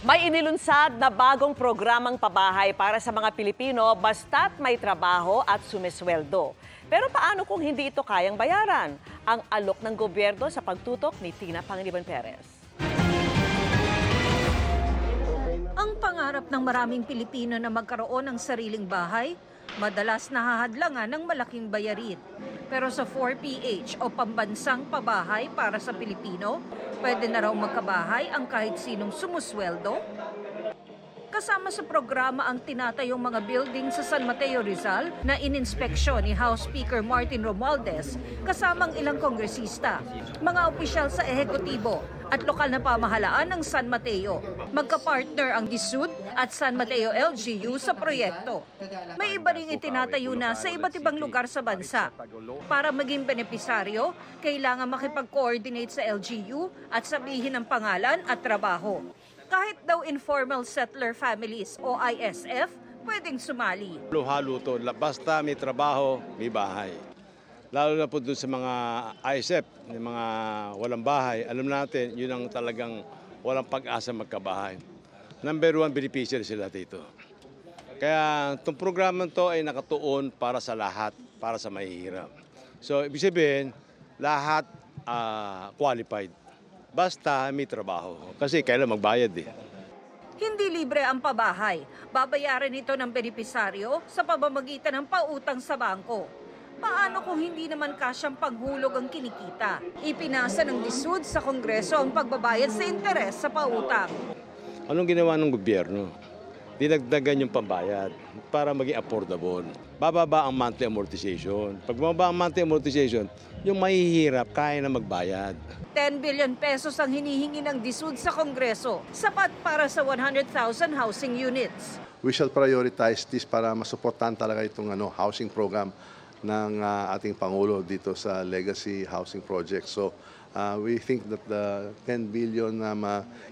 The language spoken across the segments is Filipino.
May inilunsad na bagong programang pabahay para sa mga Pilipino basta't may trabaho at sumisweldo. Pero paano kung hindi ito kayang bayaran? Ang alok ng gobyerno sa pagtutok ni Tina Panganiban Perez. Ang pangarap ng maraming Pilipino na magkaroon ng sariling bahay, madalas nahahadlangan ng malaking bayarin. Pero sa 4PH o pambansang pabahay para sa Pilipino, pwede na raw magkabahay ang kahit sinong sumusweldo. Kasama sa programa ang tinatayong mga building sa San Mateo, Rizal na ininspeksyon ni House Speaker Martin Romualdez kasamang ilang kongresista, mga opisyal sa ehekutibo at lokal na pamahalaan ng San Mateo. Magka-partner ang DSUD at San Mateo LGU sa proyekto. May iba ring itinatayo na sa iba't ibang lugar sa bansa. Para maging benepisaryo, kailangan makipag-coordinate sa LGU at sabihin ang pangalan at trabaho. Kahit daw informal settler families o ISF, pwedeng sumali. Halo to, basta may trabaho, may bahay. Lalo na po doon sa mga ISF, yung mga walang bahay, alam natin, yun ang talagang walang pag-asa magkabahay. Number one, beneficiary sila dito. Kaya itong programa to ay nakatuon para sa lahat, para sa mahihirap. So, ibig sabihin, lahat qualified. Basta may trabaho. Kasi kailan magbayad eh. Hindi libre ang pabahay. Babayaran ito ng benepisaryo sa pamamagitan ng pautang sa bangko. Paano kung hindi naman kasyang paghulog ang kinikita? Ipinasa ng DSUD sa Kongreso ang pagbabayad sa interes sa pautang. Anong ginawa ng gobyerno? Dinagdagan yung pambayad para maging affordable. Bababa ang monthly amortization. Pag bababa ang monthly amortization, yung mahihirap kaya na magbayad. 10 billion pesos ang hinihingi ng DSUD sa Kongreso. Sapat para sa 100,000 housing units. We shall prioritize this para masuportahan talaga itong housing program ng ating Pangulo dito sa Legacy Housing Project. So we think that the 10 billion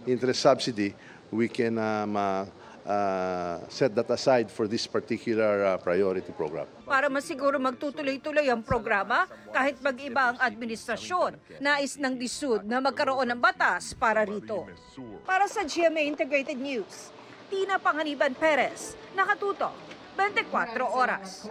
interest subsidy, we can set that aside for this particular priority program. Para masiguro magtutuloy-tuloy ang programa kahit mag-iba ang administrasyon, nais ng DSUD na magkaroon ng batas para rito. Para sa GMA Integrated News, Tina Panganiban Perez, nakatutok, 24 oras.